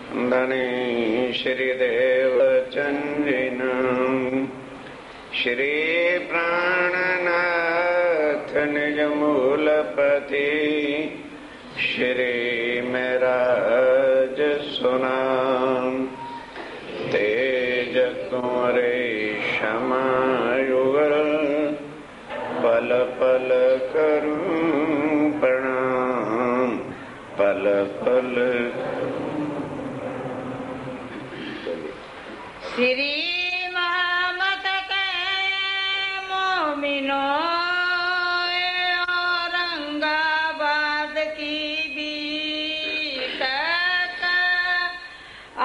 धनी श्रीदेव चंद्रिन श्री प्राणनाथ निज मूलपति श्री मेराज सुनाम तेज कुंवरे क्षमायुगल पल पल करूं प्रणाम पल पल। श्री मोहम्मद के मोमिनो औरंगाबाद की बीट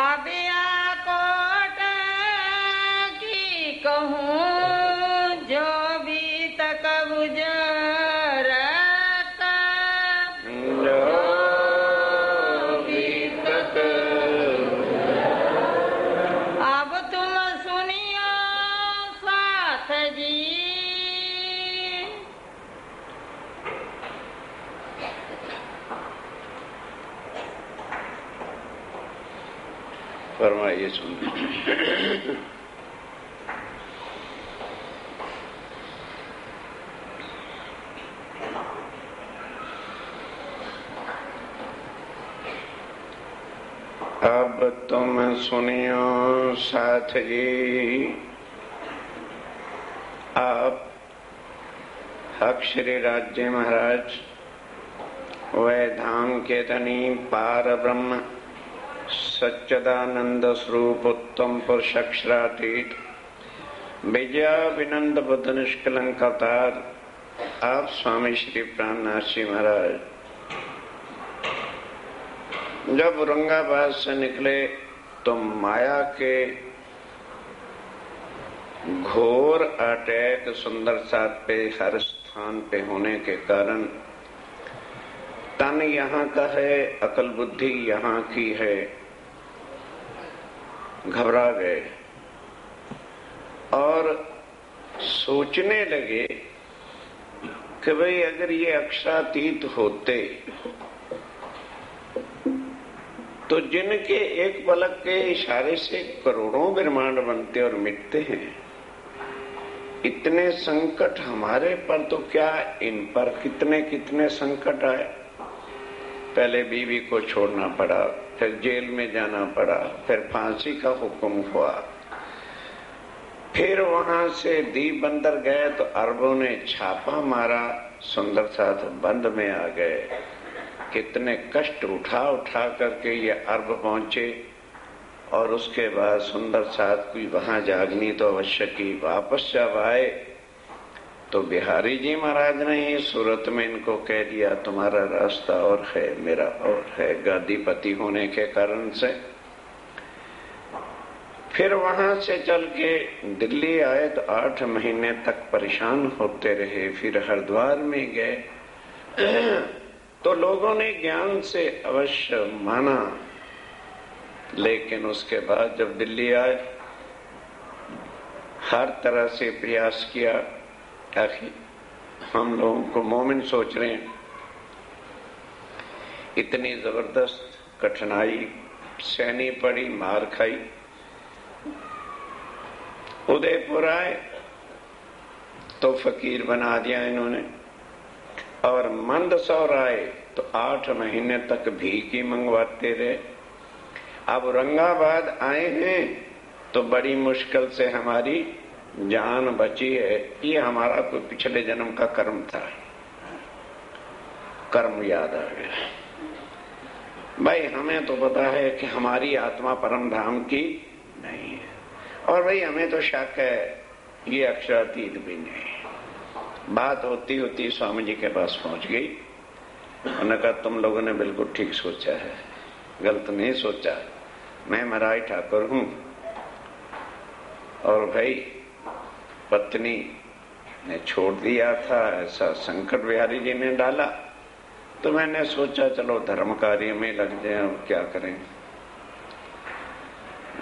आबिया कोट की कहूँ जो भी तक फरमाइए सुन। अब तुम सुनियो साथ जी, आप हक श्री राज्य महाराज वह धाम के धनी पार ब्रह्म सच्चिदानंद स्वरूप उत्तम पुरुष अक्षरातीत विजया विनंद बुद्ध निष्कलंक अवतार आप स्वामी श्री प्राणनाथ जी महाराज जब औरंगाबाद से निकले तो माया के घोर अटैक सुंदर साथ पे हर स्थान पे होने के कारण तन यहाँ का है, अकल बुद्धि यहाँ की है, घबरा गए और सोचने लगे कि भाई अगर ये अक्षरातीत होते तो जिनके एक पलक के इशारे से करोड़ों ब्रह्मांड बनते और मिटते हैं, इतने संकट हमारे पर तो क्या, इन पर कितने कितने संकट आए। पहले बीवी को छोड़ना पड़ा, फिर जेल में जाना पड़ा, फिर फांसी का हुक्म हुआ, फिर वहां से दीप बंदर गए तो अरबों ने छापा मारा, सुंदर साथ बंद में आ गए। कितने कष्ट उठा उठा करके ये अरब पहुंचे और उसके बाद सुंदर साथ कोई वहां जागनी तो अवश्य की। वापस जब आए तो बिहारी जी महाराज ने ही सूरत में इनको कह दिया तुम्हारा रास्ता और है, मेरा और है, गादीपति होने के कारण से। फिर वहां से चल के दिल्ली आए तो 8 महीने तक परेशान होते रहे। फिर हरिद्वार में गए तो लोगों ने ज्ञान से अवश्य माना, लेकिन उसके बाद जब दिल्ली आए हर तरह से प्रयास किया। आखिर हम लोगों को मोमिन सोच रहे हैं, इतनी जबरदस्त कठिनाई सहनी पड़ी, मार खाई। उदयपुर आए तो फकीर बना दिया इन्होंने और मंदसौर आए तो 8 महीने तक भीख ही मंगवाते रहे। अब औरंगाबाद आए हैं तो बड़ी मुश्किल से हमारी जान बची है। ये हमारा कोई पिछले जन्म का कर्म था, कर्म याद आ गया। भाई हमें तो पता है कि हमारी आत्मा परम धाम की नहीं है, और भाई हमें तो शक है ये अक्षरातीत भी नहीं। बात होती होती स्वामी जी के पास पहुंच गई। उन्होंने कहा तुम लोगों ने बिल्कुल ठीक सोचा है, गलत नहीं सोचा। मैं महाराज ठाकुर हूं और भाई पत्नी ने छोड़ दिया था, ऐसा संकट बिहारी जी ने डाला, तो मैंने सोचा चलो धर्म कार्य में लग जाए, अब क्या करें।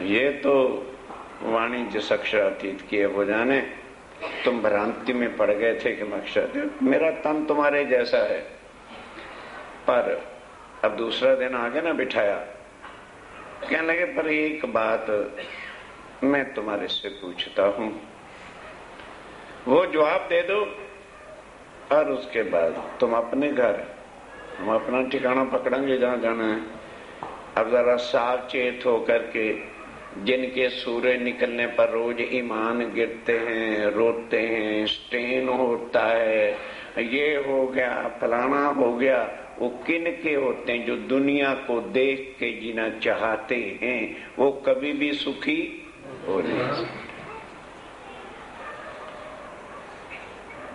ये तो वाणिज्य अक्षरातीत किए वो जाने, तुम भ्रांति में पड़ गए थे कि मैं अक्षरातीत, मेरा तन तुम्हारे जैसा है। पर अब दूसरा दिन आगे ना बिठाया कहने लगे पर एक बात मैं तुम्हारे से पूछता हूं, वो जवाब दे दो और उसके बाद तुम अपने घर, हम अपना ठिकाना पकड़ेंगे जहां जाना है। अब जरा सावचेत होकर के, जिनके सूरज निकलने पर रोज ईमान गिरते हैं, रोते हैं, स्टेन होता है, ये हो गया फलाना हो गया, वो किन के होते हैं? जो दुनिया को देख के जीना चाहते हैं, वो कभी भी सुखी हो नहीं सकते,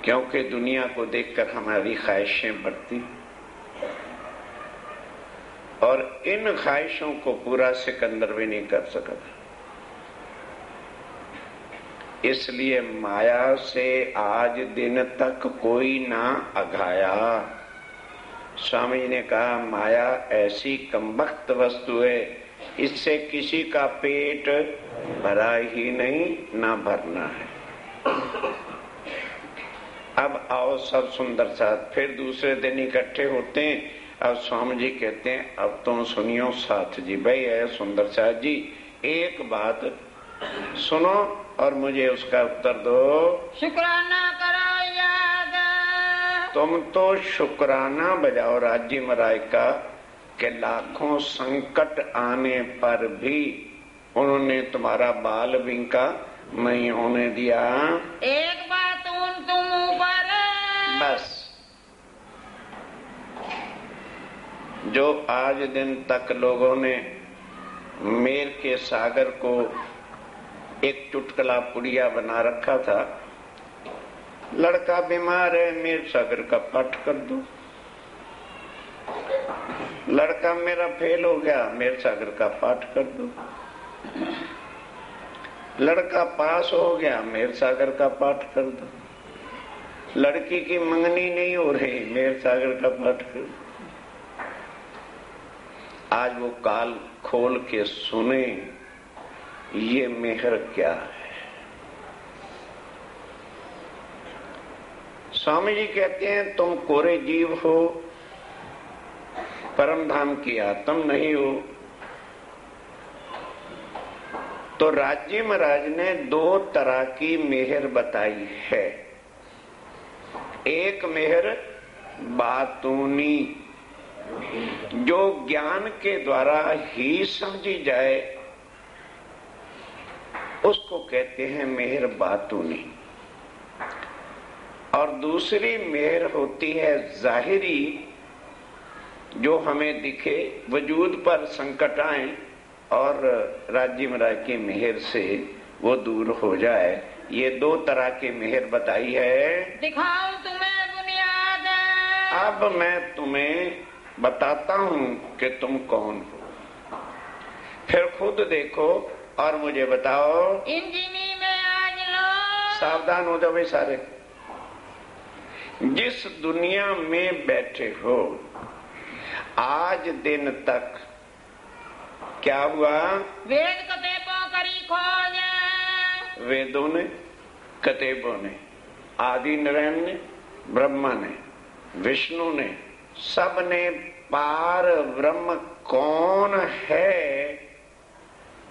क्योंकि दुनिया को देखकर हमारी ख्वाहिशें बढ़ती और इन ख्वाहिशों को पूरा सिकंदर भी नहीं कर सकता। इसलिए माया से आज दिन तक कोई ना अघाया। स्वामी जी ने कहा माया ऐसी कमबख्त वस्तु है, इससे किसी का पेट भरा ही नहीं, ना भरना है। अब आओ सब सुंदर साथ, फिर दूसरे दिन इकट्ठे होते हैं। अब स्वामी जी कहते हैं अब तुम सुनियो साथ जी, भाई है सुंदर साथ जी, एक बात सुनो और मुझे उसका उत्तर दो। शुक्राना करो याद, तुम तो शुक्राना बजाओ राज्य मराय का कि लाखों संकट आने पर भी उन्होंने तुम्हारा बाल बिंका नहीं होने दिया। एक बात उन तुम ऊपर, बस जो आज दिन तक लोगों ने मेर के सागर को एक चुटकुला पुड़िया बना रखा था, लड़का बीमार है मेर सागर का पाठ कर दो, लड़का मेरा फेल हो गया मेर सागर का पाठ कर दो, लड़का पास हो गया मेर सागर का पाठ कर दो, लड़की की मंगनी नहीं हो रही मेर सागर का पाठ कर दो। आज वो काल खोल के सुने ये मेहर क्या है। स्वामी जी कहते हैं तुम कोरे जीव हो, परम धाम की आत्म नहीं हो। तो राज्य महाराज ने दो तरह की मेहर बताई है। एक मेहर बातूनी, जो ज्ञान के द्वारा ही समझी जाए, उसको कहते हैं मेहर बातूनी। और दूसरी मेहर होती है जाहिरी, जो हमें दिखे, वजूद पर संकट आए और राज्य महाराज की मेहर से वो दूर हो जाए। ये दो तरह की मेहर बताई है। दिखाओ तुम्हें बुनियाद, अब मैं तुम्हें बताता हूं कि तुम कौन हो, फिर खुद देखो और मुझे बताओ। इंजीनी में आज लो, सावधान हो जाओ भाई सारे। जिस दुनिया में बैठे हो आज दिन तक क्या हुआ? वेद कतेबों करी खोज, वेदों ने, कतेबों ने, आदि नारायण ने, ब्रह्मा ने, विष्णु ने, सब ने पार ब्रह्म कौन है,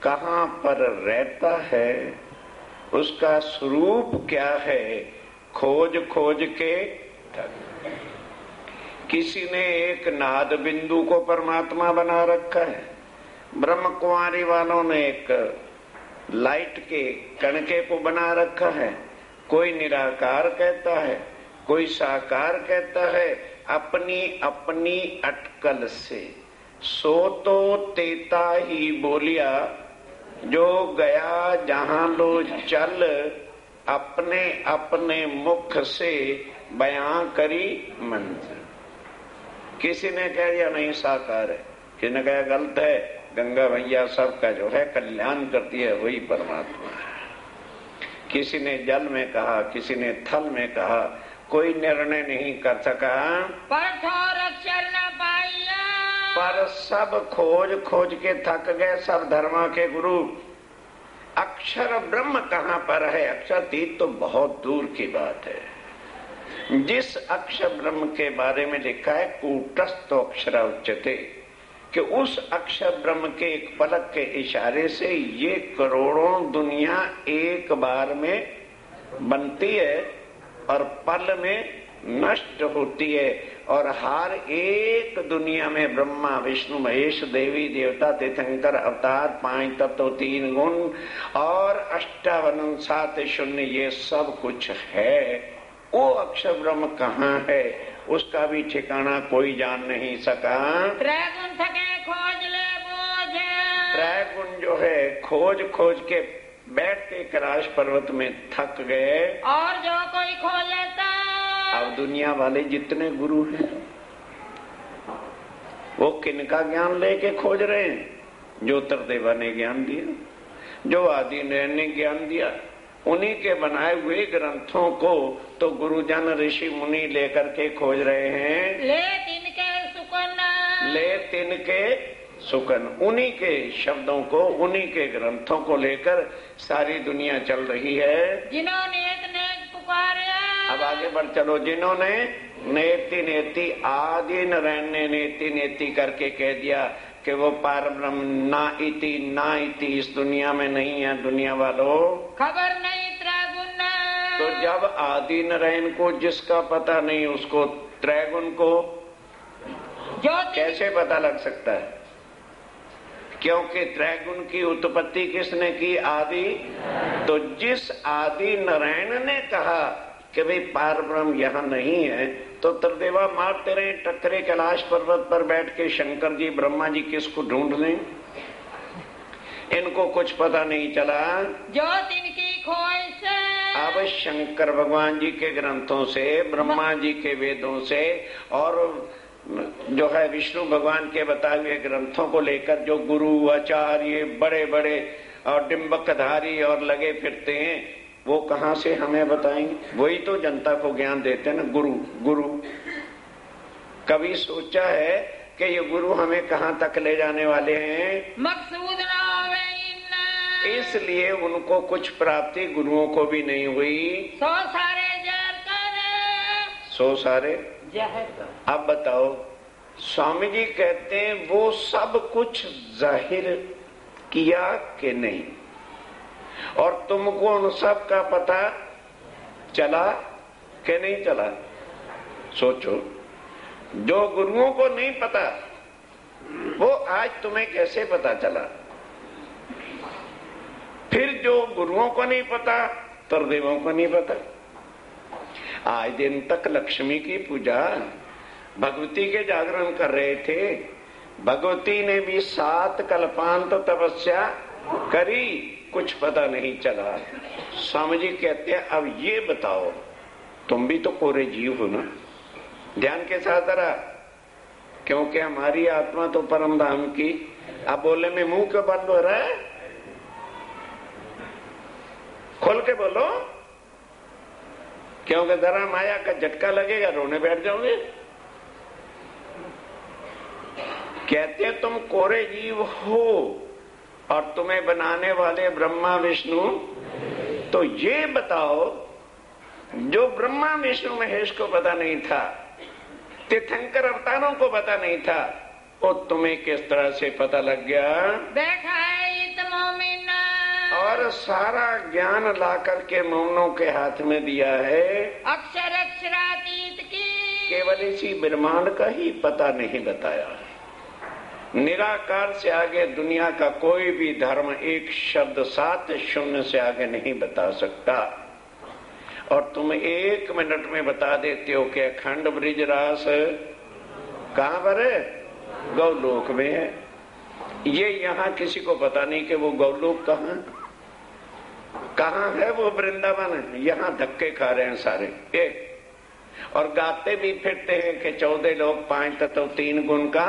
कहां पर रहता है, उसका स्वरूप क्या है, खोज खोज के किसी ने एक नाद बिंदु को परमात्मा बना रखा है, ब्रह्म कुमारी वालों ने एक लाइट के कणके को बना रखा है, कोई निराकार कहता है, कोई साकार कहता है। अपनी अपनी अटकल से सो तो तेता ही बोलिया, जो गया जहां लो चल, अपने अपने मुख से बयां करी मंत्र। किसी ने कह दिया नहीं साकार है, किसी ने कहा गलत है, गंगा भैया सबका जो है कल्याण करती है वही परमात्मा है। किसी ने जल में कहा, किसी ने थल में कहा, कोई निर्णय नहीं कर सका। पर ठोर अक्षर न पाइया, पर सब खोज खोज के थक गए सब धर्मा के गुरु। अक्षर ब्रह्म कहाँ पर है? अक्षरतीत तो बहुत दूर की बात है। जिस अक्षर ब्रह्म के बारे में लिखा है कूटस्थ अक्षर उच्यते, कि उस अक्षर ब्रह्म के एक पलक के इशारे से ये करोड़ों दुनिया एक बार में बनती है और पल में नष्ट होती है, और हर एक दुनिया में ब्रह्मा विष्णु महेश देवी देवता तीर्थंकर अवतार 5 तत्व 3 गुण और 58 7 शून्य ये सब कुछ है। वो अक्षर ब्रह्म कहाँ है उसका भी ठिकाना कोई जान नहीं सका। त्रैगुण थके खोज ले बोझ, त्रैगुण जो है खोज खोज के बैठते कैलाश पर्वत में थक गए। और जो कोई खोजता, अब दुनिया वाले जितने गुरु हैं वो किनका ज्ञान लेके खोज रहे हैं? जो तरदेवा ने ज्ञान दिया, जो आदि ने ज्ञान दिया, उन्हीं के बनाए हुए ग्रंथों को तो गुरुजन ऋषि मुनि लेकर के खोज रहे हैं। ले तिनके सुकन, ले तिनके सुकन, उन्हीं के शब्दों को उन्हीं के ग्रंथों को लेकर सारी दुनिया चल रही है। जिन्होंने इतने पुकारा, अब आगे बढ़ चलो। जिन्होंने नेति नेति आदि नारायण ने नेति नेति करके कह दिया कि वो पार ब्रह्म ना इति इस दुनिया में नहीं है। दुनिया वालों खबर नहीं त्रैगुण, तो जब आदि नारायण को जिसका पता नहीं उसको त्रैगुण को कैसे पता लग सकता है? क्योंकि त्रैगुण की उत्पत्ति किसने की? आदि। तो जिस आदि नारायण ने कहा कि भाई पार ब्रह्म यहाँ नहीं है, तो तरदेवा मारते रहे टकरे कैलाश पर्वत पर बैठ के शंकर जी ब्रह्मा जी किसको ढूंढ लें? इनको कुछ पता नहीं चला। जो तिनकी खोज से, अब शंकर भगवान जी के ग्रंथों से, ब्रह्मा जी के वेदों से और जो है विष्णु भगवान के बताए हुए ग्रंथों को लेकर जो गुरु आचार्य बड़े बड़े और डिम्बकधारी और लगे फिरते हैं, वो कहाँ से हमें बताएंगे? वही तो जनता को ज्ञान देते हैं ना, गुरु। गुरु कभी सोचा है कि ये गुरु हमें कहाँ तक ले जाने वाले हैं? मकसूद ना होवे इन्ना, इसलिए उनको कुछ प्राप्ति गुरुओं को भी नहीं हुई। 100 सारे जहर कर, 100 सारे जहर। अब बताओ, स्वामी जी कहते हैं वो सब कुछ जाहिर किया कि नहीं, और तुमको उन सब का पता चला कि नहीं चला? सोचो, जो गुरुओं को नहीं पता वो आज तुम्हें कैसे पता चला? फिर जो गुरुओं को नहीं पता तरदेवों को नहीं पता। आज दिन तक लक्ष्मी की पूजा, भगवती के जागरण कर रहे थे। भगवती ने भी 7 कल्पांत तपस्या करी, कुछ पता नहीं चला। स्वामी जी कहते हैं अब ये बताओ, तुम भी तो कोरे जीव हो ना, ध्यान के साथ जरा, क्योंकि हमारी आत्मा तो परम धाम की। अब बोले में मुंह क्यों बंद हो रहा है? खोल के बोलो, क्योंकि जरा माया का झटका लगेगा रोने बैठ जाओगे। कहते तुम कोरे जीव हो और तुम्हें बनाने वाले ब्रह्मा विष्णु। तो ये बताओ, जो ब्रह्मा विष्णु महेश को पता नहीं था, तीर्थंकर अवतारों को पता नहीं था, वो तुम्हें किस तरह से पता लग गया? बैठा है और सारा ज्ञान ला करके मोमनों के हाथ में दिया है। अक्षर अक्षरातीत की केवल इसी ब्रह्मांड का ही पता नहीं बताया। निराकार से आगे दुनिया का कोई भी धर्म एक शब्द 7 शून्य से आगे नहीं बता सकता। और तुम 1 मिनट में बता देते हो कि अखंड ब्रिजरास कहाँ पर है? गौलोक में है। ये यहाँ किसी को पता नहीं कि वो गौलोक कहाँ है, वो वृंदावन है। यहाँ धक्के खा रहे हैं सारे और गाते भी फिरते हैं कि 14 लोग 5 तत्व 3 गुण का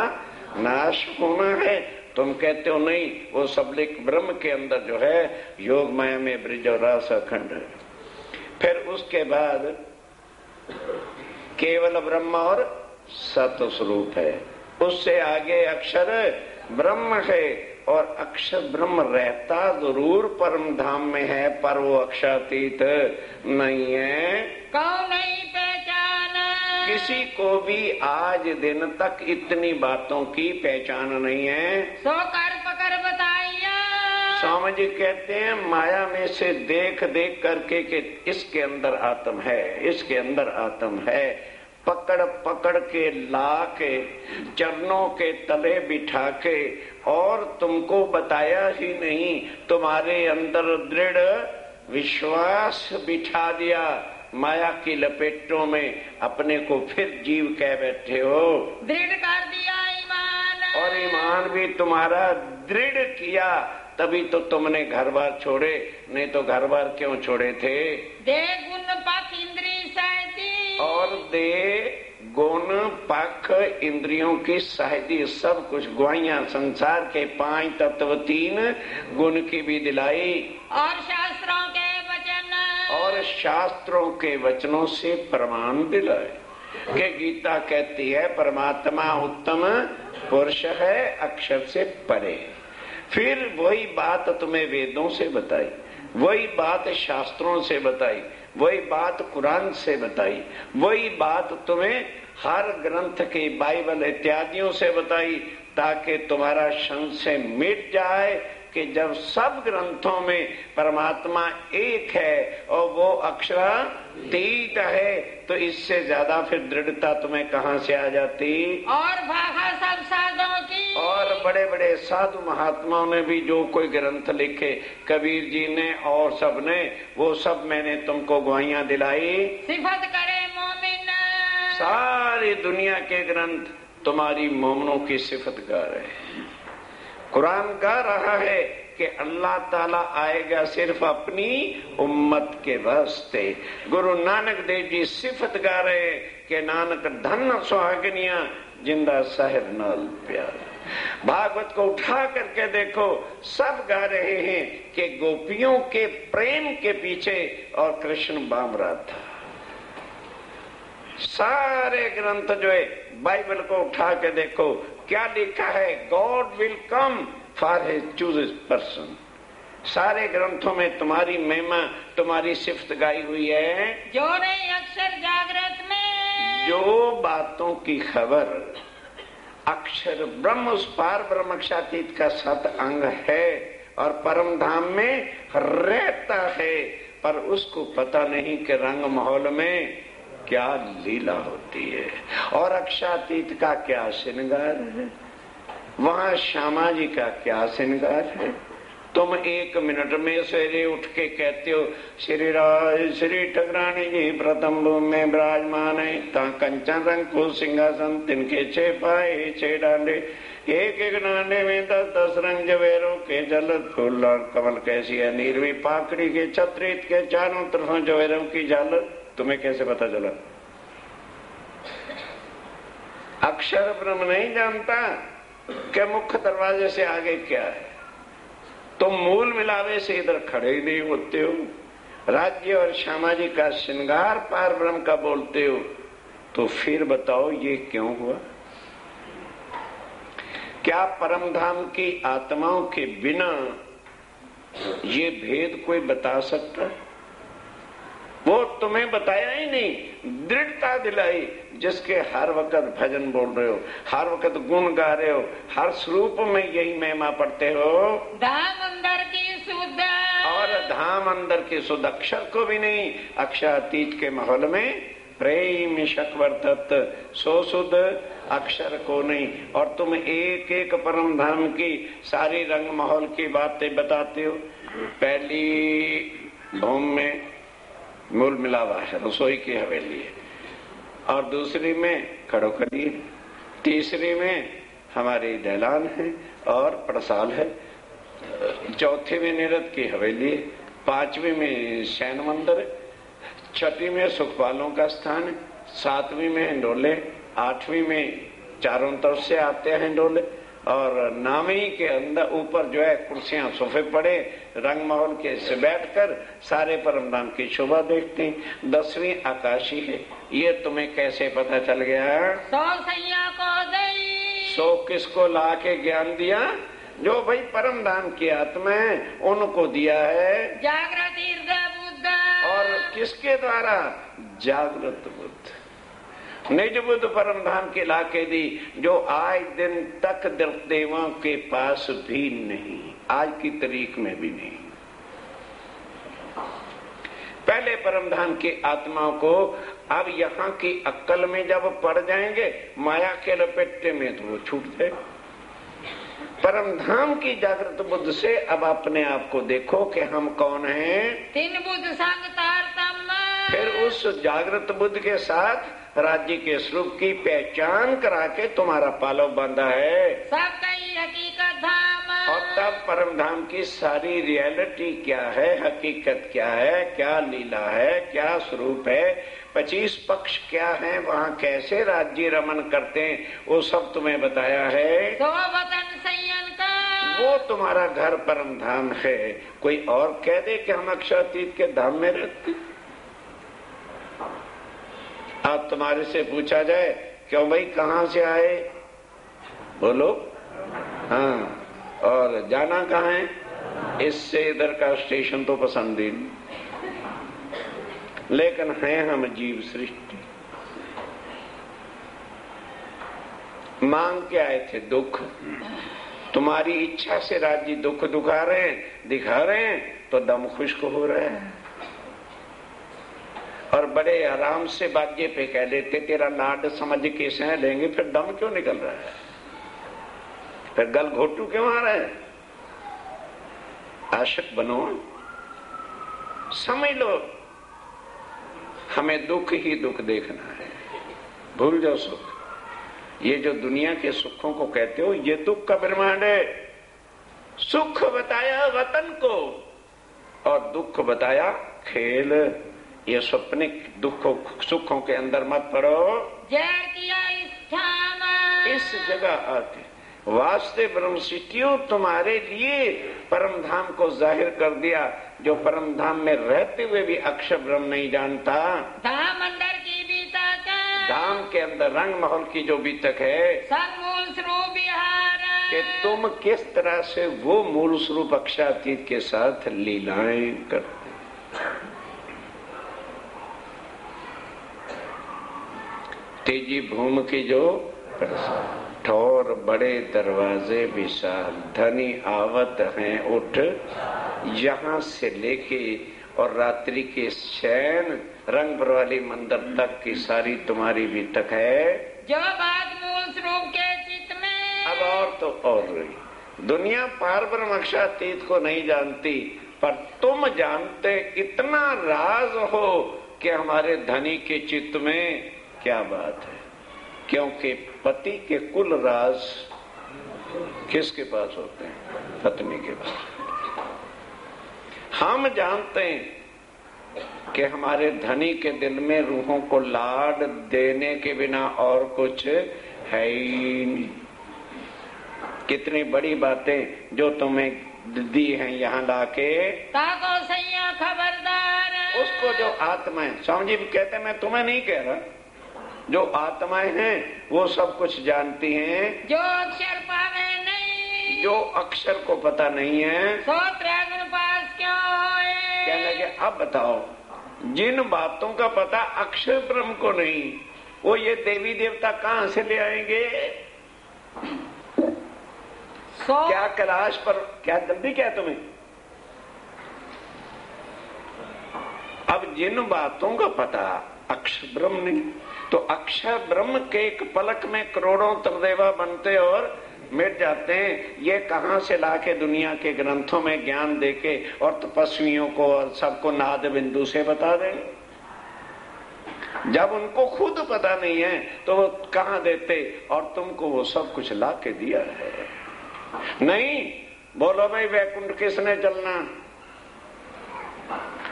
नाश होना है। तुम कहते हो नहीं, वो सबलिक ब्रह्म के अंदर जो है योग माया में ब्रिज और रास अखंड है। फिर उसके बाद केवल ब्रह्म और सत्य स्वरूप है। उससे आगे अक्षर ब्रह्म है और अक्षर ब्रह्म रहता जरूर परम धाम में है, पर वो अक्षरातीत नहीं है। कौन नहीं पहचाना? किसी को भी आज दिन तक इतनी बातों की पहचान नहीं है। सो कर पकड़ बताइए। स्वामी जी कहते हैं माया में से देख देख करके कि इसके अंदर आत्म है, इसके अंदर आत्म है, पकड़ पकड़ के ला के चरणों के तले बिठा के और तुमको बताया ही नहीं, तुम्हारे अंदर दृढ़ विश्वास बिठा दिया, माया की लपेटों में अपने को फिर जीव कह बैठे हो। दृढ़ कर दिया ईमान, और ईमान भी तुम्हारा दृढ़ किया, तभी तो तुमने घर बार छोड़े, नहीं तो घर बार क्यों छोड़े थे। दे गुण पख इंद्री सहती, और दे गुण पख इंद्रियों की सहायती, सब कुछ गुआइयां संसार के 5 तत्व 3 गुण की भी दिलाई, और शास्त्रों के वचन, और शास्त्रों के वचनों से प्रमाण दिलाए कि गीता कहती है परमात्मा उत्तम पुरुष है, अक्षर से परे। फिर वही बात तुम्हें वेदों से बताई, वही बात शास्त्रों से बताई, वही बात कुरान से बताई, वही बात तुम्हें हर ग्रंथ के बाइबल इत्यादियों से बताई, ताकि तुम्हारा संशय मिट जाए कि जब सब ग्रंथों में परमात्मा एक है और वो अक्षरातीत है, तो इससे ज्यादा फिर दृढ़ता तुम्हें कहां से आ जाती। और भाषा सब साधुओं की, और बड़े बड़े साधु महात्माओं ने भी जो कोई ग्रंथ लिखे, कबीर जी ने और सब ने, वो सब मैंने तुमको गुआइयां दिलाई। सिफत करे मोमिन, सारी दुनिया के ग्रंथ तुम्हारी मोमनों की सिफत गा रहे। कुरान गा रहा है कि अल्लाह ताला आएगा सिर्फ अपनी उम्मत के वास्ते। गुरु नानक देव जी सिफत गा रहे कि नानक धन सुहागनिया जिंदा साहिब नाल प्यार। भागवत को उठा करके देखो, सब गा रहे हैं कि गोपियों के प्रेम के पीछे और कृष्ण बाम रहा था। सारे ग्रंथ जो है, बाइबल को उठा के देखो क्या लिखा है, God will come for his chosen person. सारे ग्रंथों में तुम्हारी महिमा, तुम्हारी सिफत गाई हुई है। जो नहीं अक्षर जागृत में, जो बातों की खबर अक्षर ब्रह्म, उस पार ब्रह्मक्षातीत का 7 अंग है और परम धाम में रहता है, पर उसको पता नहीं कि रंग माहौल में क्या लीला होती है और अक्षातीत का क्या श्रृंगार है, वहां श्यामा जी का क्या श्रृंगार है। तुम 1 मिनट में सवेरे उठ के कहते हो श्री राज श्री ठकुरानी जी प्रथम भूमि में विराजमान है, ता कंचन रंग को सिंहासन, तिनके 6 पाए 6 डांडे, एक एक डांडे में 10-10 रंग जवेरों के जलत फूल और कमल कैसी है, नीरवी पाकड़ी के छत्रित के चारों तरफ जवेरों की झालर। तुम्हें कैसे पता चला? अक्षर ब्रह्म नहीं जानता कि मुख्य दरवाजे से आगे क्या है। तुम मूल मिलावे से इधर खड़े ही नहीं होते हो। राज्य और श्यामा जी का श्रृंगार पार ब्रह्म का बोलते हो, तो फिर बताओ ये क्यों हुआ? क्या परम धाम की आत्माओं के बिना ये भेद कोई बता सकता? वो तुम्हें बताया ही नहीं, दृढ़ता दिलाई, जिसके हर वक्त भजन बोल रहे हो, हर वक्त गुण गा रहे हो, हर स्वरूप में यही महिमा पढ़ते हो। धाम अंदर की शुद्ध, और धाम अंदर की शुद्ध, अक्षर को भी नहीं, अक्षरातीत के माहौल में प्रेम शक्वर तत्व सो शुद्ध अक्षर को नहीं। और तुम एक एक परम धाम की सारी रंग माहौल की बातें बताते हो। पहली भूमि में मूल मिलावा है, रसोई की हवेली है, और दूसरी में खड़ोखली है, तीसरी में हमारी दहलान है और प्रसाल है, चौथी में निरत की हवेली है, 5वीं में शयन मंदिर है, 6वीं में सुखपालों का स्थान है, 7वीं में हिंडोले, 8वीं में चारों तरफ से आते हैं हिंडोले, और 9वीं के अंदर ऊपर जो है कुर्सियां सोफे पड़े, रंग माहौल के से बैठकर सारे परम धाम की शोभा देखते हैं। 10वीं आकाशी है। ये तुम्हें कैसे पता चल गया? 100 सैया को दई, 100 किसको ला के ज्ञान दिया? जो भाई परम धाम की आत्मा है उनको दिया है जागृत हृदय बुद्ध। और किसके द्वारा? जागृत बुद्ध। निज बुद्ध परम धाम के लाके दी, जो आज दिन तक देवों के पास भी नहीं, आज की तारीख में भी नहीं। पहले परम धाम की आत्माओं को अब यहाँ की अक्कल में जब पड़ जाएंगे, माया के लपेटे में तो वो छूट जाए। परम धाम की जागृत बुद्ध से अब अपने आप को देखो कि हम कौन हैं। तीन बुद्ध संग तारतम्य, फिर उस जागृत बुद्ध के साथ राज्य के स्वरूप की पहचान करा के तुम्हारा पालो बांधा है, सब कई हकीकत धाम। और तब परम धाम की सारी रियलिटी क्या है, हकीकत क्या है, क्या लीला है, क्या स्वरूप है, 25 पक्ष क्या है, वहाँ कैसे राज्य रमन करते हैं, वो सब तुम्हें बताया है। तो वतन संयन का, वो तुम्हारा घर परम धाम है। कोई और कह दे कि हम अक्षरातीत के धाम में रहते। आप तुम्हारे से पूछा जाए, क्यों भाई कहाँ से आए, बोलो हाँ, और जाना कहाँ है, इससे इधर का स्टेशन तो पसंद ही नहीं, लेकिन हैं हम जीव सृष्टि। मांग के आए थे दुख, तुम्हारी इच्छा से राज्य दुख दिखा रहे हैं तो दम खुश्क हो रहा है, और बड़े आराम से बाजे पे कह देते तेरा लाड समझ के सह लेंगे, फिर दम क्यों निकल रहा है, फिर गल घोटू क्यों आ रहा है। आशिक बनो, समझ लो हमें दुख ही दुख देखना है, भूल जाओ सुख। ये जो दुनिया के सुखों को कहते हो, ये दुख का ब्रह्मांड है। सुख बताया वतन को और दुख बताया खेल। ये स्वप्निक दुखों सुखों के अंदर मत पड़ो। जय किया इस जगह आके वास्ते ब्रह्म सिटियो तुम्हारे लिए परम धाम को जाहिर कर दिया, जो परम धाम में रहते हुए भी अक्षर ब्रह्म नहीं जानता। धाम अंदर की बीतक, धाम के अंदर रंग महल की जो बीतक है, मूल स्वरूप विहार, कि तुम किस तरह से वो मूल स्वरूप अक्षरातीत के साथ लीलाएं करते। तेजी भूमि की जो ठोर बड़े दरवाजे विशाल, धनी आवत हैं उठ, यहाँ से लेके और रात्रि के शयन रंग वाली मंदिर तक की सारी तुम्हारी भी तक है, जो बात मूल स्वरूप के चित्त में। अब और तो और रही दुनिया पार ब्रह्म अक्षरातीत को नहीं जानती, पर तुम जानते इतना राज हो कि हमारे धनी के चित्त में क्या बात है। क्योंकि पति के कुल राज किसके पास होते हैं, पत्नी के पास। हम जानते हैं कि हमारे धनी के दिल में रूहों को लाड देने के बिना और कुछ है ही नहीं। कितनी बड़ी बातें जो तुम्हें दी हैं यहाँ लाके, ताको सैया खबरदार। उसको जो आत्माएं, स्वामी जी कहते हैं मैं तुम्हें नहीं कह रहा, जो आत्माएं हैं वो सब कुछ जानती हैं, जो अक्षर पावे नहीं, जो अक्षर को पता नहीं है, सो त्रैगुण पास क्यों होए। कहने लगे अब बताओ, जिन बातों का पता अक्षर ब्रह्म को नहीं, वो ये देवी देवता कहाँ से ले आएंगे। क्या कैलाश पर, क्या जल्दी क्या तुम्हें। अब जिन बातों का पता अक्षर ब्रह्म नहीं, तो अक्षर ब्रह्म के एक पलक में करोड़ों त्रिदेवा बनते और मिट जाते हैं। ये कहाँ से लाके दुनिया के ग्रंथों में ज्ञान देके और तपस्वियों को और सबको नाद बिंदु से बता देंगे। जब उनको खुद पता नहीं है तो वो कहाँ देते, और तुमको वो सब कुछ लाके दिया है। नहीं बोलो भाई वैकुंठ किसने चलना,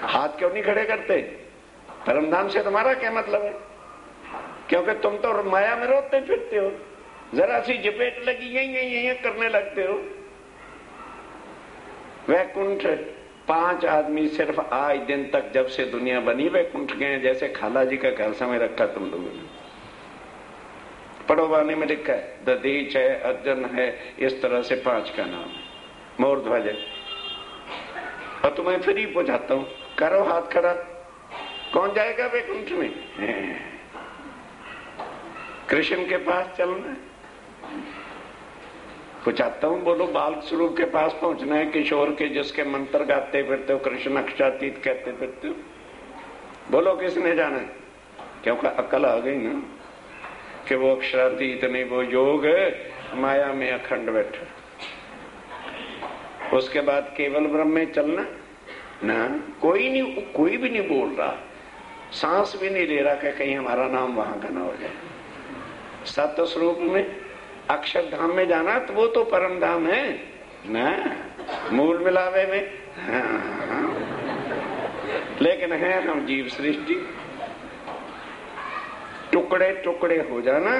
हाथ क्यों नहीं खड़े करते। परमधाम से तुम्हारा क्या मतलब है, क्योंकि तुम तो माया में रोते फिरते हो, जरा सी झपेट लगी यही करने लगते हो। वैकुंठ 5 आदमी सिर्फ आज दिन तक जब से दुनिया बनी वैकुंठ गए, जैसे खाला जी का घर समय रखा तुम लोगों ने। पड़ोबानी में लिखा है दधीच है, अर्जुन है, इस तरह से 5 का नाम है, मोर ध्वज है। और तुम्हें फिर ही पूछाता हूं, करो हाथ खड़ा, कौन जाएगा वैकुंठ में। कृष्ण के पास चलना है। कुछ आता हूं, बोलो बाल स्वरूप के पास पहुंचना है, किशोर के जिसके मंत्र गाते फिरते हो, कृष्ण अक्षरातीत कहते फिरते हो, बोलो किसने जाना है? क्योंकि अकल आ गई ना कि वो अक्षरातीत नहीं, वो योग माया में अखंड बैठा। उसके बाद केवल ब्रह्म में चलना ना। कोई भी नहीं बोल रहा, सांस भी नहीं ले रहा कि कहीं हमारा नाम वहां का ना हो जाए। सत्य स्वरूप में अक्षरधाम में जाना तो वो तो परम धाम है ना, मूल मिलावे में। हाँ। लेकिन है हम जीव सृष्टि, टुकड़े टुकड़े हो जाना।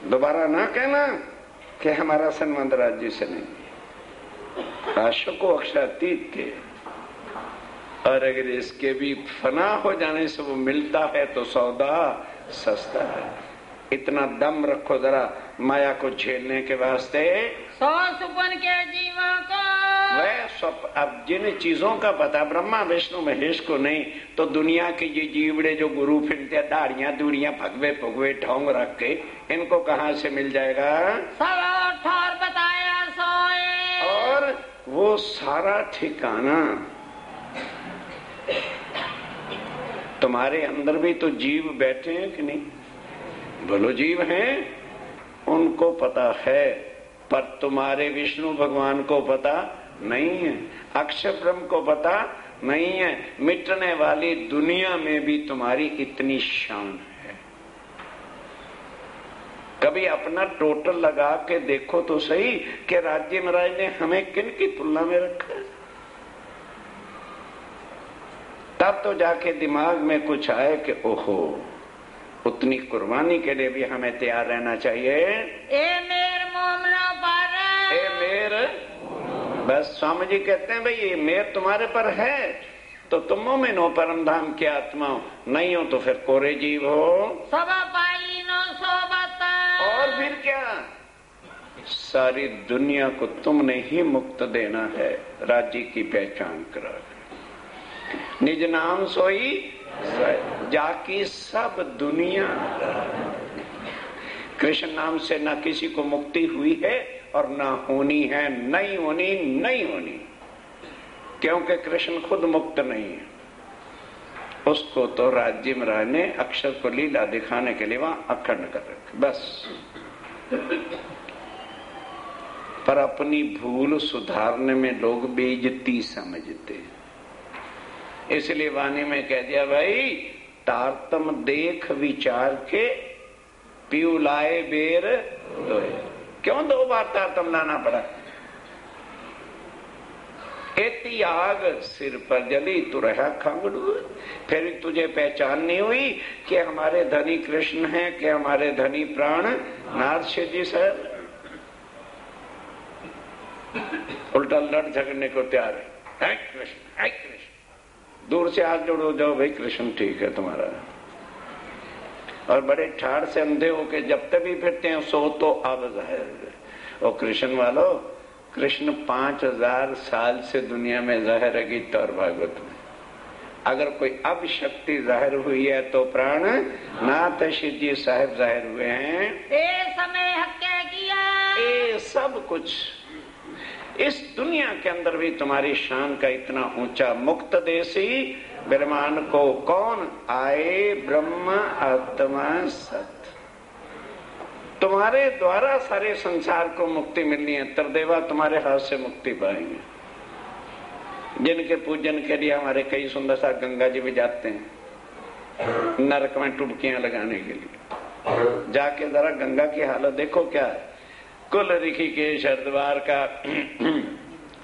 दोबारा ना कहना कि हमारा संबंध राज्य से नहीं, आशको अक्षरातीत के। और अगर इसके भी फना हो जाने से वो मिलता है तो सौदा सस्ता है। इतना दम रखो जरा माया को झेलने के वास्ते। सौ सुपन के जीवों को वह अब जिन चीजों का पता ब्रह्मा विष्णु महेश को नहीं, तो दुनिया के ये जीवड़े जो गुरु फिरते, दाढ़ियां दूड़ियां भगवे भगवे ढोंग रख के, इनको कहाँ से मिल जाएगा? सब ठौर बताया सोए। और वो सारा ठिकाना तुम्हारे अंदर भी तो जीव बैठे हैं कि नहीं? बोलो जीव हैं, उनको पता है, पर तुम्हारे विष्णु भगवान को पता नहीं है, अक्षर ब्रह्म को पता नहीं है। मिटने वाली दुनिया में भी तुम्हारी इतनी शान है। कभी अपना टोटल लगा के देखो तो सही कि राज्य महाराज ने हमें किन की तुलना में रखा है। तब तो जाके दिमाग में कुछ आए कि ओहो, उतनी कुर्बानी के लिए भी हमें तैयार रहना चाहिए। ए मेर मोमनो पर, ए मेर, बस स्वामी जी कहते हैं भाई ये मेर तुम्हारे पर है तो तुमो में नो परम धाम की आत्मा हो, नहीं हो तो फिर कोरे जीव हो। सब पाली नो सोबत। और फिर क्या, सारी दुनिया को तुमने ही मुक्त देना है। राज्य की पहचान करा, निज नाम सोई जाकी सब दुनिया। कृष्ण नाम से ना किसी को मुक्ति हुई है और ना होनी है, नहीं होनी, नहीं होनी, क्योंकि कृष्ण खुद मुक्त नहीं है। उसको तो राज्य महाराज ने अक्षर को लीला दिखाने के लिए वहां अखंड कर रखे बस। पर अपनी भूल सुधारने में लोग बेइज्जती समझते हैं, इसलिए वाणी में कह दिया भाई तारतम देख विचार के पीऊ लाए बेर दोए। क्यों 2 बार तारतम लाना पड़ा? एती आग सिर पर जली तू रहा खंगड़ू। फिर तुझे पहचान नहीं हुई कि हमारे धनी कृष्ण हैं, कि हमारे धनी प्राण नाथ जी साहब। उल्टा लड़ झगड़ने को तैयार है कृष्ण, है कृष्ण। दूर से हाथ जोड़ो, जाओ भाई कृष्ण ठीक है तुम्हारा। और बड़े ठाड़ से अंधे होके जब तक भी फिरते हैं सो तो अब जाहिर। और कृष्ण वालों, कृष्ण 5000 साल से दुनिया में जाहिर है गीता और भागवत में। अगर कोई अब शक्ति जाहिर हुई है तो प्राण नाथ शिव जी साहब जाहिर हुए हैं। ए समय हत्या किया, ये सब कुछ इस दुनिया के अंदर भी तुम्हारी शान का इतना ऊंचा मुक्त देसी ब्रह्मांड को कौन आए? ब्रह्म आत्मा सत। तुम्हारे द्वारा सारे संसार को मुक्ति मिलनी है। तरदेवा तुम्हारे हाथ से मुक्ति पाएंगे। जिनके पूजन के लिए हमारे कई सुंदर सा गंगा जी भी जाते हैं नरक में टुबकियां लगाने के लिए। जाके जरा गंगा की हालत देखो क्या है। कुल ऋषिकेश हरिद्वार का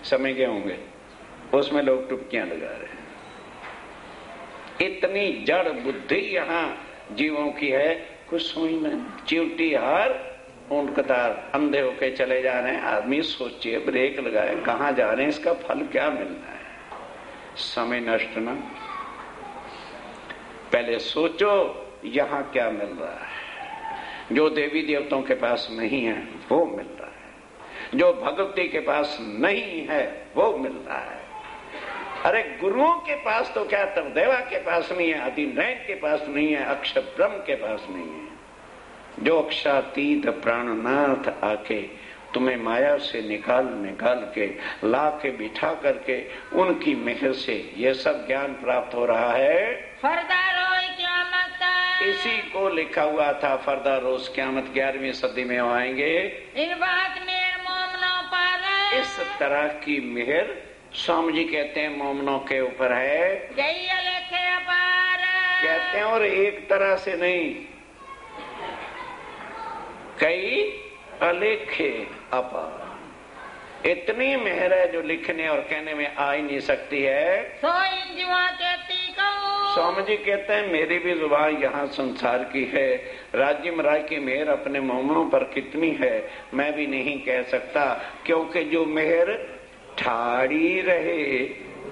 समय गए होंगे, उसमें लोग टुबकियां लगा रहे हैं। इतनी जड़ बुद्धि यहाँ जीवों की है, कुछ समझ नहीं। चिवटी हार ऊंट कतार अंधे होके चले जा रहे हैं। आदमी सोचिए, ब्रेक लगाए, कहाँ जा रहे हैं, इसका फल क्या मिलना है? समय नष्ट ना। पहले सोचो यहाँ क्या मिल रहा है। जो देवी देवताओं के पास नहीं है वो मिल रहा है, जो भगवती के पास नहीं है वो मिल रहा है। अरे गुरुओं के पास तो क्या, तरदेवा के पास नहीं है, आदि नैन के पास नहीं है, अक्षर ब्रह्म के पास नहीं है। जोक्षातीत प्राणनाथ आके तुम्हें माया से निकाल के ला के बिठा करके उनकी मेहर से ये सब ज्ञान प्राप्त हो रहा है। इसी को लिखा हुआ था फरदा रोज क़यामत 11वीं सदी में आएंगे। इस तरह की मेहर स्वामी जी कहते हैं मोमनों के ऊपर है, कहते हैं, और एक तरह से नहीं, कई अलेखे अपार। इतनी मेहर है जो लिखने और कहने में आ ही नहीं सकती है। स्वामी जी कहते हैं मेरी भी जुबान यहाँ संसार की है, राज्य महाराज की मेहर अपने मोमनों पर कितनी है मैं भी नहीं कह सकता, क्योंकि जो मेहर ठाड़ी रहे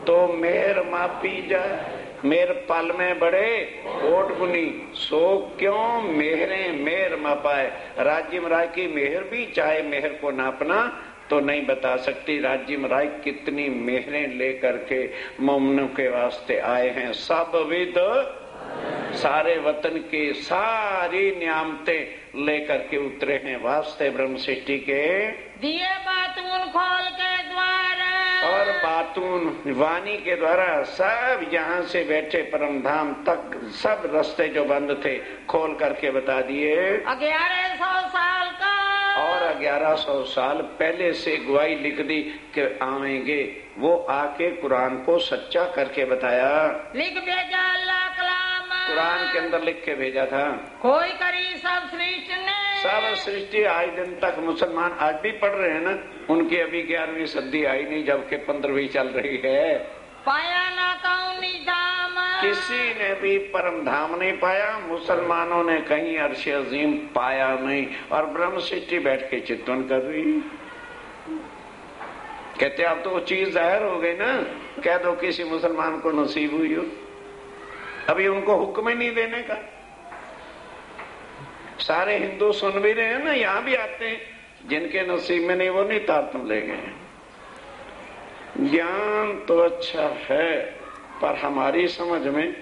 तो मेहर मापी जाए। मेर पल में बड़े ओट गुनी सो क्यों मेहरें मेहर मापाए। राज्य महाराज की मेहर भी चाहे मेहर को नापना तो नहीं बता सकती। राज्य महाराज कितनी मेहरें लेकर के मोमनों के वास्ते आए हैं। सब विद सारे वतन की सारी नियामतें लेकर के उतरे हैं वास्ते ब्रह्म सृष्टि के दिए बातून खोल के द्वारा, और बातून वाणी के द्वारा सब यहाँ से बैठे परम धाम तक सब रास्ते जो बंद थे खोल करके बता दिए। 1100 साल का और 1100 साल पहले से गवाही लिख दी कि आवेंगे, वो आके कुरान को सच्चा करके बताया। लिख भेजा अल्लाह कलाम, कुरान के अंदर लिख के भेजा था। कोई करी सब सृष्टि ने, सब सृष्टि आज दिन तक मुसलमान आज भी पढ़ रहे हैं ना, उनकी अभी 11वीं सदी आई नहीं जबकि 15वीं चल रही है। पाया ना कौनी धाम, किसी ने भी परम धाम नहीं पाया, मुसलमानों ने कहीं अर्श अजीम पाया नहीं, और ब्रह्म सृष्टि बैठ के चिंतन कर रही। कहते अब तो वो चीज जाहिर हो गई ना, कह दो किसी मुसलमान को नसीब हुई हो, अभी उनको हुक्म ही नहीं देने का। सारे हिंदू सुन भी रहे हैं ना, यहाँ भी आते हैं, जिनके नसीब में नहीं वो नहीं तार तुम ले गए। ज्ञान तो अच्छा है पर हमारी समझ में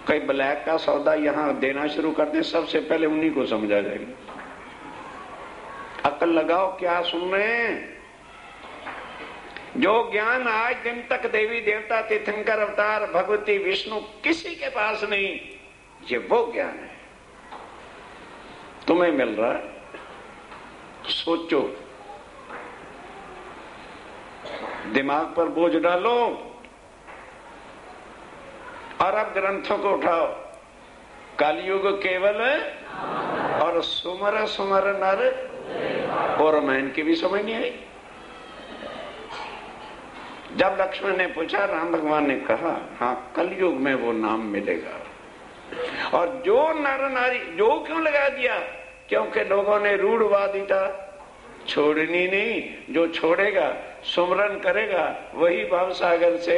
कई ब्लैक का सौदा यहाँ देना शुरू कर दे, सबसे पहले उन्हीं को समझा जाएगी। अकल लगाओ क्या सुन रहे हैं। जो ज्ञान आज दिन तक देवी देवता तीर्थंकर अवतार भगवती विष्णु किसी के पास नहीं, ये वो ज्ञान है तुम्हें मिल रहा है। सोचो, दिमाग पर बोझ डालो, अरब ग्रंथों को उठाओ, कलयुग केवल और सुमर सुमर नर, और रामायण की भी समझ नहीं आई। जब लक्ष्मण ने पूछा, राम भगवान ने कहा हाँ कलयुग में वो नाम मिलेगा। और जो नर नारी, जो क्यों लगा दिया, क्योंकि लोगों ने रूढ़वादिता छोड़नी नहीं, जो छोड़ेगा सुमरन करेगा वही भव सागर से।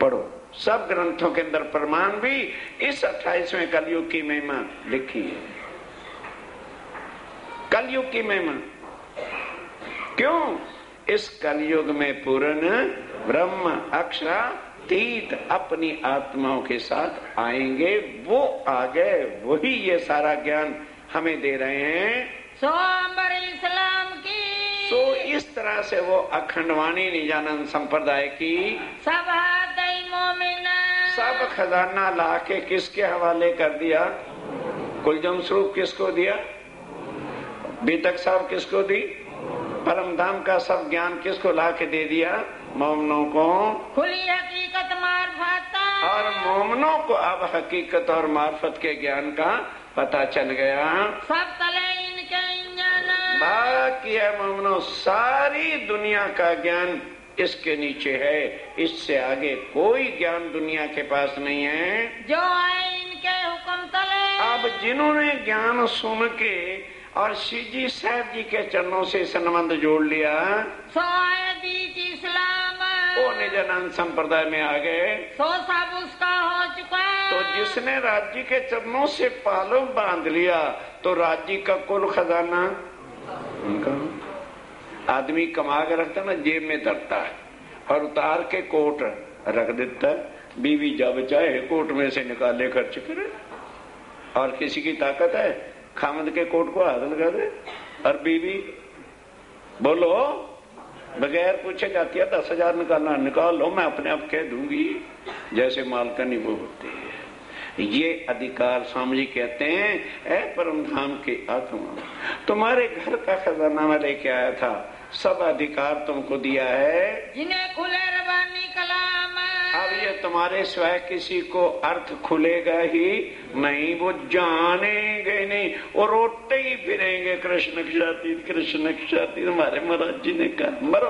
पढ़ो, सब ग्रंथों के अंदर प्रमाण भी इस 28वें कलयुग की महिमा लिखी है। कलयुग की महिमा क्यों? इस कलयुग में पूर्ण ब्रह्म अक्षरातीत अपनी आत्माओं के साथ आएंगे, वो आ गए, वही ये सारा ज्ञान हमें दे रहे हैं। सो अंबर इस्लाम की, सो इस तरह से वो अखंडवाणी निजानंद संप्रदाय की सब मोमिन, सब खजाना लाके किसके हवाले कर दिया? कुलजम स्वरूप किसको दिया? बीतक साहब किसको दी? परम धाम का सब ज्ञान किसको ला के दे दिया? मोमनों को। खुली हकीकत मार्फत, और मोमनों को अब हकीकत और मार्फत के ज्ञान का पता चल गया। सब तले इनके इंजन, बाकी है मोमनों, सारी दुनिया का ज्ञान इसके नीचे है, इससे आगे कोई ज्ञान दुनिया के पास नहीं है। जो आए इनके हुक्म तले, अब जिन्होंने ज्ञान सुन के और श्री साहब जी के चरणों से संबंध जोड़ लिया, सो आए बीच इस्लाम, वो निजानंद संप्रदाय में आ गए, सो सब उसका हो चुका। तो जिसने राज्य के चरणों से पालो बांध लिया तो राज्य का कुल खजाना उनका। आदमी कमा के रखता ना, जेब में धरता है और उतार के कोट रख देता है, बीवी जब चाहे कोट में से निकाले खर्च करे। और किसी की ताकत है खामद के कोट को हाथ लगा दे? और बीवी बोलो बगैर पूछे जाती है 10,000 निकालना, निकाल लो, मैं अपने आप कह दूंगी, जैसे मालकनी वो होती है। ये अधिकार स्वामी जी कहते हैं ऐ परम धाम की आत्मा, तुम्हारे घर का खजाना मैं लेके आया था, सब अधिकार तुमको दिया है, जिन्हें खुले रबानी कलाम। अब ये तुम्हारे स्वयं किसी को अर्थ खुलेगा ही नहीं, वो जानेंगे नहीं और रोते ही फिरेंगे कृष्ण क्षातीत कृष्ण क्षातीत। हमारे महाराज जी ने कहा मरो।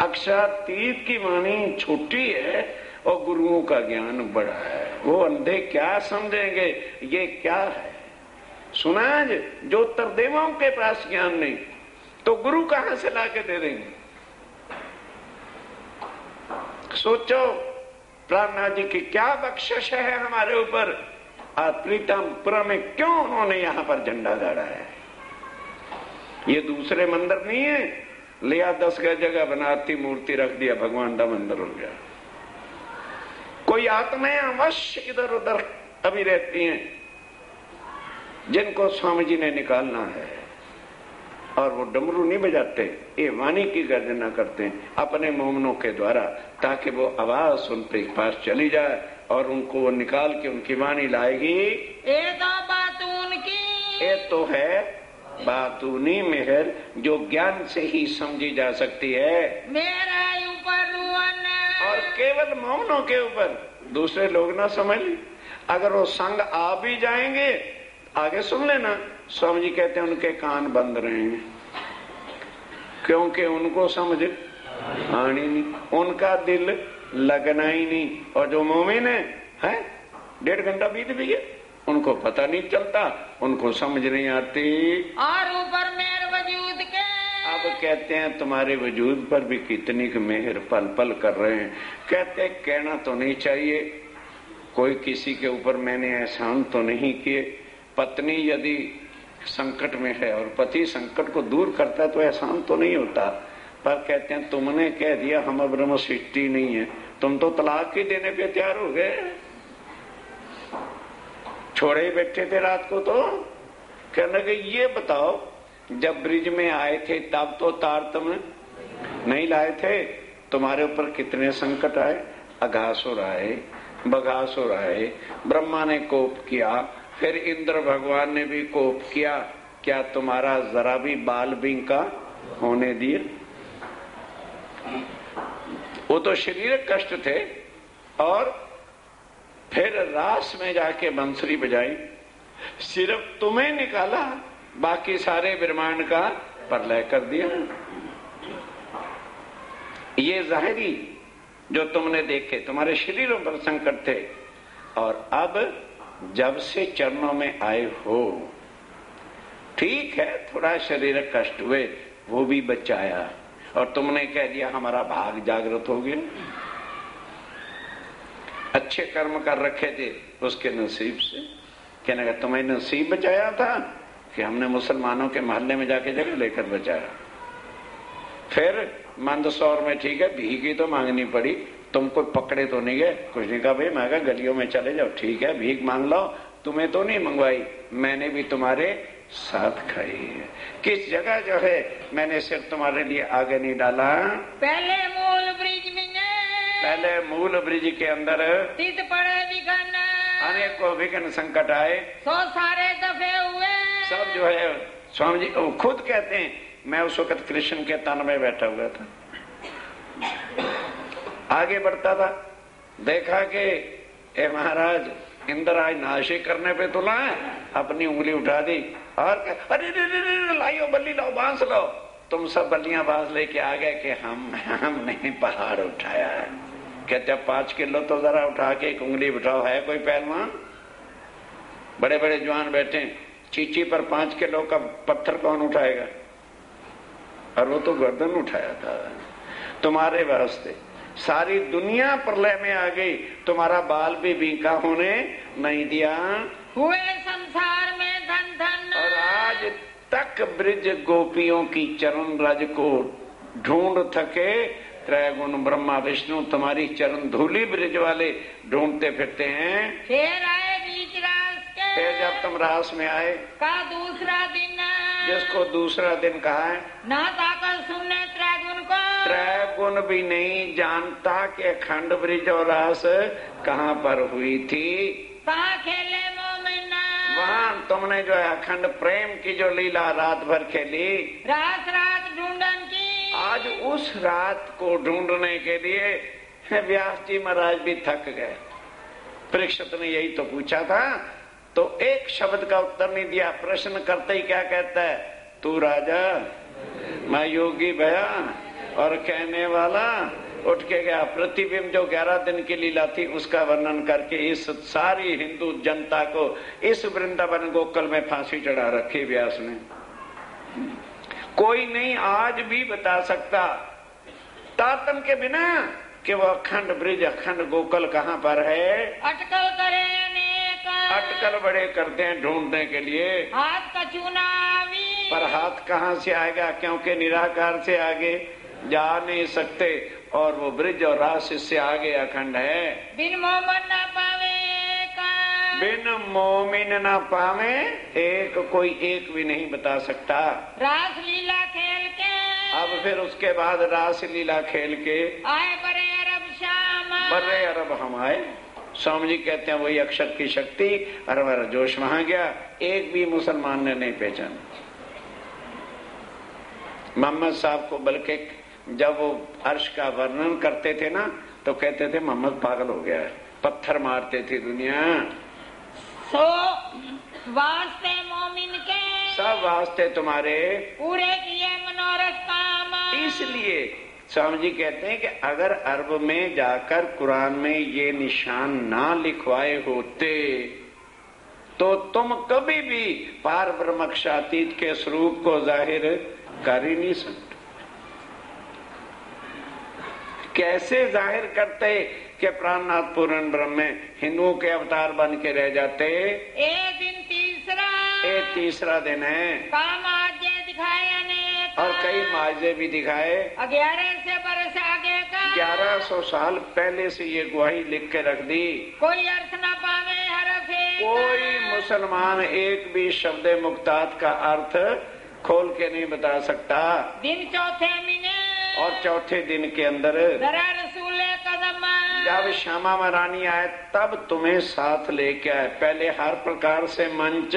अक्षातीत की वाणी छोटी है और गुरुओं का ज्ञान बड़ा है, वो अंधे क्या समझेंगे ये क्या है। सुना जो तरदेवों के पास ज्ञान नहीं तो गुरु कहां से लाके दे देंगे। सोचो प्राणनाथ जी की क्या बख्शिश है हमारे ऊपर। प्रीतमपुरा में क्यों उन्होंने यहां पर झंडा गाड़ा है। ये दूसरे मंदिर नहीं है, लिया 10 जगह बनाती मूर्ति रख दिया, भगवान का मंदिर हो गया। कोई आत्माएं अवश्य इधर उधर अभी रहती हैं जिनको स्वामी जी ने निकालना है, और वो डमरू नहीं बजाते, ये वाणी की गर्जना करते हैं अपने मोमनों के द्वारा, ताकि वो आवाज उनके पास चली जाए और उनको वो निकाल के उनकी वाणी लाएगी। ये तो बात उनकी, ये तो है बातूनी मेहर जो ज्ञान से ही समझी जा सकती है, मेरा ऊपर रुअन, और केवल मोमनों के ऊपर, दूसरे लोग ना समझ लें। अगर वो संग आ भी जाएंगे, आगे सुन लेना, स्वामी जी कहते हैं उनके कान बंद रहेंगे, क्योंकि उनको समझ आनी नहीं, उनका दिल लगना ही नहीं। और जो मोमिन है 1.5 घंटा बीत भी गया, उनको पता नहीं चलता, उनको समझ नहीं आती। और ऊपर मेरे वजूद के, अब कहते हैं तुम्हारे वजूद पर भी कितनी मेहर पल पल कर रहे हैं। कहते कहना तो नहीं चाहिए कोई किसी के ऊपर मैंने एहसान तो नहीं किए। पत्नी यदि संकट में है और पति संकट को दूर करता है तो एहसान तो नहीं होता, पर कहते हैं तुमने कह दिया हम ब्रह्म सृष्टि नहीं है, तुम तो तलाक ही देने पे तैयार हो गए, छोड़े ही बैठे थे रात को। तो कहने लगे ये बताओ जब ब्रिज में आए थे तब तो तार तुम नहीं लाए थे, तुम्हारे ऊपर कितने संकट आए, अघासुर आए, बघासुर आए, ब्रह्मा ने कोप किया, फिर इंद्र भगवान ने भी कोप किया, क्या तुम्हारा जरा भी बाल बिंका होने दिए। वो तो शारीरिक कष्ट थे, और फिर रास में जाके बंसुरी बजाई, सिर्फ तुम्हें निकाला, बाकी सारे ब्रह्मांड का प्रलय कर दिया। ये जाहिरी जो तुमने देखे तुम्हारे शरीरों पर संकट थे, और अब जब से चरणों में आए हो, ठीक है थोड़ा शारीरिक कष्ट हुए वो भी बचाया, और तुमने कह दिया हमारा भाग जागृत हो गया। अच्छे कर्म कर रखे थे उसके नसीब से, कहने का तुम्हें नसीब बचाया था कि हमने मुसलमानों के मोहल्ले में जाके जगह लेकर बचाया। फिर मंदसौर में ठीक है भीख ही तो मांगनी पड़ी, तुम कोई पकड़े तो नहीं गए, कुछ नहीं कहा भाई, मैं कहा गलियों में चले जाओ, ठीक है भीख मांग लो, तुम्हें तो नहीं मंगवाई, मैंने भी तुम्हारे साथ खाई है। किस जगह जो है मैंने सिर्फ तुम्हारे लिए आगे नहीं डाला, पहले मूल ब्रिज में, पहले मूल ब्रिज के अंदर तीत पड़े विघन, अनेकों विघ्न संकट आए, 100 सारे दफे हुए, सब जो है स्वामी जी खुद कहते हैं, मैं उस वक्त कृष्ण के तन में बैठा हुआ था, आगे बढ़ता था, देखा कि ए महाराज इंद्र आज नाशे करने पे तुला है, अपनी उंगली उठा दी और अरे लाइयो बल्ली लाओ, बांस लाओ, तुम सब बल्लियां बांस लेके आ गए कि हमने पहाड़ उठाया है। कहते 5 किलो तो जरा उठा के एक उंगली उठाओ, है कोई पहलवान? बड़े बड़े जवान बैठे, चीची पर 5 किलो का पत्थर कौन उठाएगा? और वो तो गर्दन उठाया था तुम्हारे वास्ते। सारी दुनिया प्रलय में आ गई, तुम्हारा बाल भी बीका होने नहीं दिया, हुए संसार में धन धन, और आज तक ब्रिज गोपियों की चरण रज को ढूंढ थके त्रैगुण ब्रह्मा विष्णु तुम्हारी चरण धूली ब्रिज वाले ढूंढते फिरते हैं। फिर आए बीच रात फिर जब तुम रास में आए, का दूसरा दिन जिसको दूसरा दिन कहा है, ना ताकर सुनने त्रैगुण को, त्रैगुण भी नहीं जानता कि अखंड ब्रिज और रास कहाँ पर हुई थी। कहाँ खेले मोमिन, वहाँ तुमने जो है अखंड प्रेम की जो लीला रात भर खेली, रात रात ढूंढन की। आज उस रात को ढूंढने के लिए व्यास जी महाराज भी थक गए। परीक्षित ने यही तो पूछा था, तो एक शब्द का उत्तर नहीं दिया। प्रश्न करते ही क्या कहता है, तू राजा मैं योगी भया, और कहने वाला उठ के गया। प्रतिबिंब जो 11 दिन की लीला थी उसका वर्णन करके इस सारी हिंदू जनता को इस वृंदावन गोकुल में फांसी चढ़ा रखी व्यास ने। कोई नहीं आज भी बता सकता तातन के बिना कि वो अखंड ब्रिज अखंड गोकुल कहाँ पर है। अटकल करे अनेक, अटकल बड़े करते हैं ढूंढने के लिए, हाथ का चुनावी, पर हाथ कहाँ से आएगा, क्योंकि निराकार से आगे जा नहीं सकते, और वो ब्रिज और रास इससे आगे अखंड है। बिन मोमन न पावे बिन मोमिन न पावे एक, कोई एक भी नहीं बता सकता। रास लीला खेल के, अब फिर उसके बाद रास लीला खेल के आए बड़े अरब श्याम, बड़े अरब हम आए। स्वामी जी कहते हैं वही अक्षर की शक्ति अरब जोश वहां गया, एक भी मुसलमान ने नहीं पहचाना मोहम्मद साहब को। बल्कि जब वो अर्श का वर्णन करते थे ना तो कहते थे मोहम्मद पागल हो गया है, पत्थर मारते थे दुनिया। सो वास्ते मोमिन के, सब वास्ते तुम्हारे पूरे किए मनोरथ काम। इसलिए स्वामी जी कहते हैं कि अगर अरब में जाकर कुरान में ये निशान ना लिखवाए होते तो तुम कभी भी पार ब्रह्मक्षातीत के स्वरूप को जाहिर कर ही नहीं सकते। कैसे जाहिर करते कि प्राणनाथ पूर्ण ब्रह्म में हिंदुओं के अवतार बन के रह जाते। एक दिन तीसरा, एक तीसरा दिन है, काम आजे दिखाए अनेक, और कई माजे भी दिखाए। 11 से बरस आगे का, 1100 साल पहले से ये गवाही लिख के रख दी। कोई अर्थ न पावे हरफ एक, कोई मुसलमान एक भी शब्द मुक्तात का अर्थ खोल के नहीं बता सकता। दिन चौथे महीने, और चौथे दिन के अंदर जरा रसूले कदम, जब श्यामा महारानी आए तब तुम्हें साथ लेके आए। पहले हर प्रकार से मंच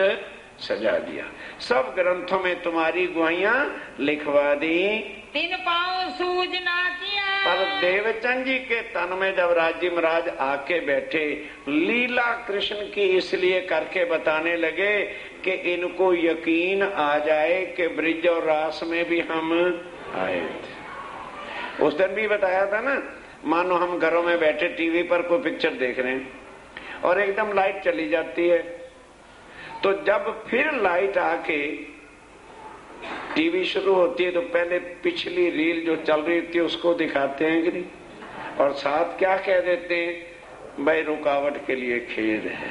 सजा दिया, सब ग्रंथों में तुम्हारी गुहाइयां लिखवा दी। 3 पाँव सूझ ना किया, पर देवचंद जी के तन में जब राजी महाराज आके बैठे, लीला कृष्ण की इसलिए करके बताने लगे कि इनको यकीन आ जाए कि ब्रिज और रास में भी हम आए थे। उस दिन भी बताया था ना, मानो हम घरों में बैठे टीवी पर कोई पिक्चर देख रहे हैं और एकदम लाइट चली जाती है, तो जब फिर लाइट आके टीवी शुरू होती है तो पहले पिछली रील जो चल रही थी उसको दिखाते हैं कि नहीं, और साथ क्या कह देते हैं, भाई रुकावट के लिए खेद है।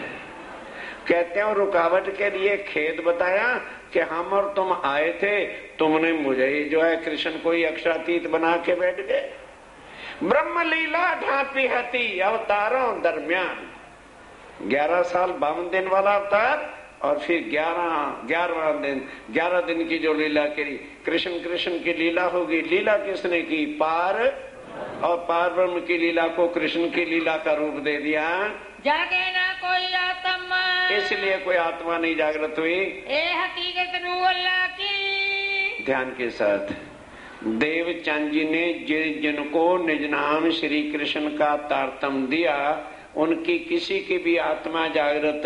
कहते हैं रुकावट के लिए खेद बताया कि हम और तुम आए थे, तुमने मुझे ही जो है कृष्ण को ही अक्षरातीत बना के बैठ गए। ब्रह्म लीला ढांपी हती अवतारों दरमियान, 11 साल 52 दिन वाला अवतार, और फिर 11 दिन की जो लीला करी। कृष्ण की लीला होगी। लीला किसने की? पार, और पार ब्रह्म की लीला को कृष्ण की लीला का रूप दे दिया। जागे ना कोई आत्मा, इसलिए कोई आत्मा नहीं जागृत हुई। ए हकीकत रूह अल्लाह की। ध्यान के साथ देवचंद जी ने जिनको निज नाम श्री कृष्ण का तारतम दिया, उनकी किसी की भी आत्मा जागृत,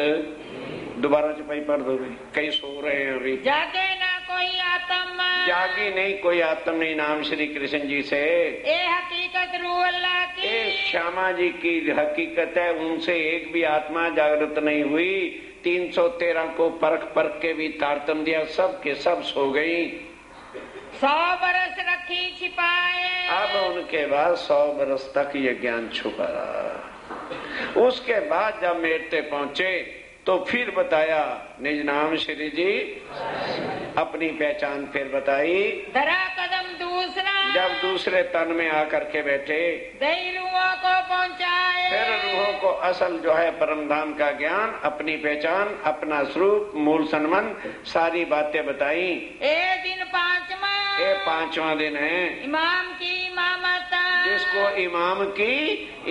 दोबारा चपाई पढ़ दो, कई सो रहे हैं अभी। जागे ना कोई आत्मा, जागी नहीं कोई आत्मा नहीं नाम श्री कृष्ण जी से। ए हकीकत रूह अल्लाह की। ए श्यामा जी की हकीकत है, उनसे एक भी आत्मा जागृत नहीं हुई। 313 को परख के भी तारतम दिया, सब के सब सो गई। 100 बरस रखी छिपाए, अब उनके बाद 100 बरस तक ये ज्ञान छुपा रहा। उसके बाद जब मेरते पहुंचे तो फिर बताया निज नाम श्री जी अपनी पहचान फिर बताई। धरा कदम दूसरा, जब दूसरे तन में आकर के बैठे, दई रूहों को पहुँचाए। फिर रूहों को असल जो है परम धाम का ज्ञान, अपनी पहचान, अपना स्वरूप, मूल संबंध, सारी बातें बताई। ए दिन पांचवा, ये 5वां दिन है इमाम की इमामत, जिसको इमाम की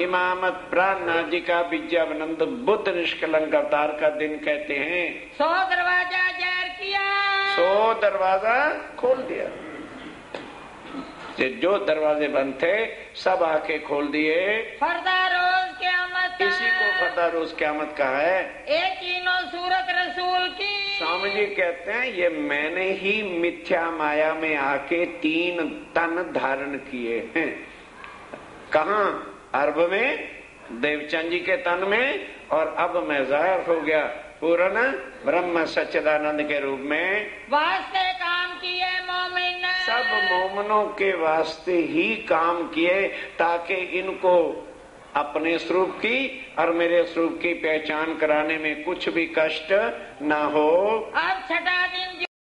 इमामत प्राणनाथ जी का विद्यावनंद बुद्ध निष्कलंक अवतार का दिन कहते हैं। 100 दरवाजा जाहिर किया, 100 दरवाजा खोल दिया। जो दरवाजे बंद थे सब आके खोल दिए। फरदा रोज क़यामत, इसी को फरदा रोज क़यामत कहा है। एक तीनों सूरत रसूल की, स्वामी जी कहते हैं ये मैंने ही मिथ्या माया में आके 3 तन धारण किए हैं। कहाँ? अर्भ में, देवचंद जी के तन में, और अब मैं जाहिर हो गया पूर्ण ब्रह्म सच्चिदानंद के रूप में। वास्ते काम किए मोमिन, सब मोमनों के वास्ते ही काम किए ताकि इनको अपने स्वरूप की और मेरे स्वरूप की पहचान कराने में कुछ भी कष्ट ना हो। अब छठा दिन